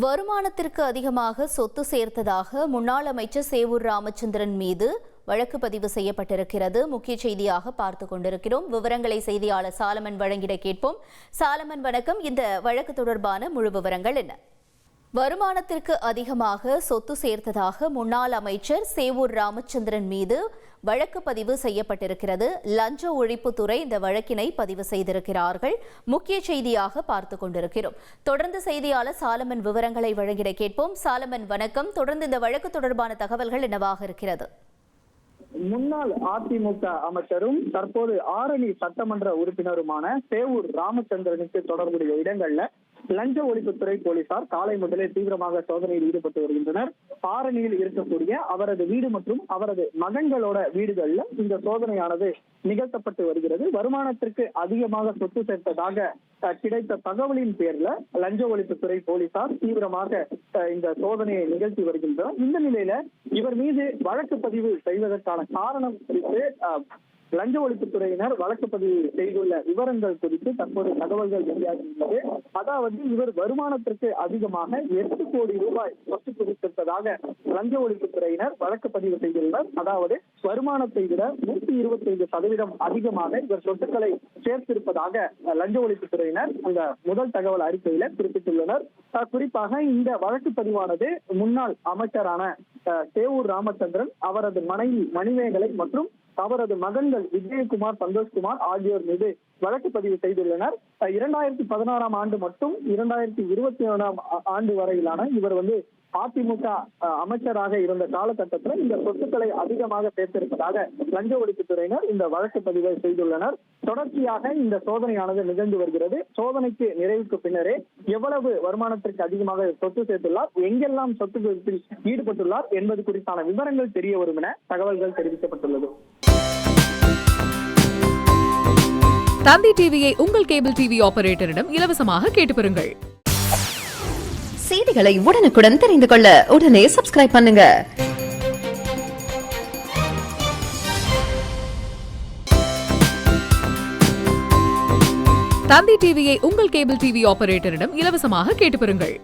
வருமானத்திற்கு அதிகமாக சொத்து சேர்த்ததாக முன்னாள் அமைச்சர் சேவூர் ராமச்சந்திரன் மீது வழக்கு பதிவு செய்யப்பட்டிருக்கிறது. முக்கிய செய்தியாக பார்த்துக் கொண்டிருக்கிறோம். விவரங்களை செய்தியாளர் சாலமன் வழங்கிட கேட்போம். சாலமன், வணக்கம். இந்த வழக்கு தொடர்பான முழு விவரங்கள் என்ன? வருமானத்திற்கு அதிகமாக சொத்து சேர்த்ததாக முன்னாள் அமைச்சர் சேவூர் ராமச்சந்திரன் மீது வழக்கு பதிவு செய்யப்பட்டிருக்கிறது. லஞ்ச ஒழிப்புத்துறை இந்த வழக்கினை பதிவு செய்திருக்கிறார்கள். முக்கிய செய்தியாக பார்த்துக் கொண்டிருக்கிறோம். தொடர்ந்து செய்தியாளர் சாலமன் விவரங்களை வழங்கிட கேட்போம். சாலமன், வணக்கம். தொடர்ந்து இந்த வழக்கு தொடர்பான தகவல்கள் என்னவாக இருக்கிறது? முன்னாள் அதிமுக அமைச்சரும் தற்போது ஆரணி சட்டமன்ற உறுப்பினருமான சேவூர் ராமச்சந்திரனுக்கு தொடர்புடைய இடங்கள்ல லஞ்ச ஒழிப்புத்துறை போலீசார் காலை முதலே தீவிரமாக சோதனையில் ஈடுபட்டு வருகின்றனர். ஆரணியில் இருக்கக்கூடிய அவரது வீடு மற்றும் அவரது மகன்களோட வீடுகள்ல இந்த சோதனையானது நிகழ்த்தப்பட்டு வருகிறது. வருமானத்திற்கு அதிகமாக சொத்து சேர்த்ததாக கிடைத்த தகவலின் பேர்ல லஞ்ச ஒழிப்புத்துறை போலீசார் தீவிரமாக இந்த சோதனையை நிகழ்த்தி வருகின்றனர். இந்த நிலையில இவர் மீது வழக்கு பதிவு செய்வதற்கான காரணம் குறித்து லஞ்ச ஒழிப்புத்துறையினர் வழக்கு பதிவு செய்துள்ள விவரங்கள் குறித்து தற்போது தகவல்கள் வெளியாகியுள்ளது. அதாவது இவர் வருமானத்திற்கு அதிகமாக 8 கோடி ரூபாய் சொத்து குவித்திருப்பதாக லஞ்ச ஒழிப்புத்துறையினர் வழக்கு பதிவு செய்துள்ளனர். அதாவது வருமானத்தை விட 125% அதிகமாக இவர் சொத்துக்களை சேர்த்திருப்பதாக லஞ்ச ஒழிப்புத்துறையினர் அந்த முதல் தகவல் அறிக்கையில குறிப்பிட்டுள்ளனர். குறிப்பாக இந்த வழக்கு பதிவானது முன்னாள் அமைச்சரான சேவூர் ராமச்சந்திரன், அவரது மனைவி மணிமேகலை மற்றும் அவரது மகன்கள் விஜயகுமார், சந்தோஷ்குமார் ஆகியோர் மீது வழக்கு பதிவு செய்துள்ளனர். 2016 ஆண்டு மற்றும் 2021 ஆண்டு வரையிலான இவர் அதிமுக அமைச்சராக இருந்த காலகட்டத்தில் இந்த சொத்துக்களை அதிகமாக சேர்த்திருப்பதாக லஞ்ச ஒழிப்புத்துறையினர் இந்த வழக்கு பதிவை செய்துள்ளனர். தொடர்ச்சியாக இந்த சோதனையானது நிகழ்ந்து வருகிறது. சோதனைக்கு நிறைவுக்கு பின்னரே எவ்வளவு வருமானத்திற்கு அதிகமாக சொத்து சேர்த்துள்ளார், எங்கெல்லாம் சொத்து ஈடுபட்டுள்ளார் என்பது குறித்தான விவரங்கள் தெரிய வரும் என தகவல்கள் தெரிவிக்கப்பட்டுள்ளது. தந்தி டிவியை உங்கள் கேபிள் டிவி ஆபரேட்டரிடம் இலவசமாக கேட்டு பெறுங்கள். செய்திகளை உடனுக்குடன் தெரிந்து கொள்ள உடனே சப்ஸ்கிரைப் பண்ணுங்க. தந்தி டிவியை உங்கள் கேபிள் டிவி ஆபரேட்டரிடம் இலவசமாக கேட்டு பெறுங்கள்.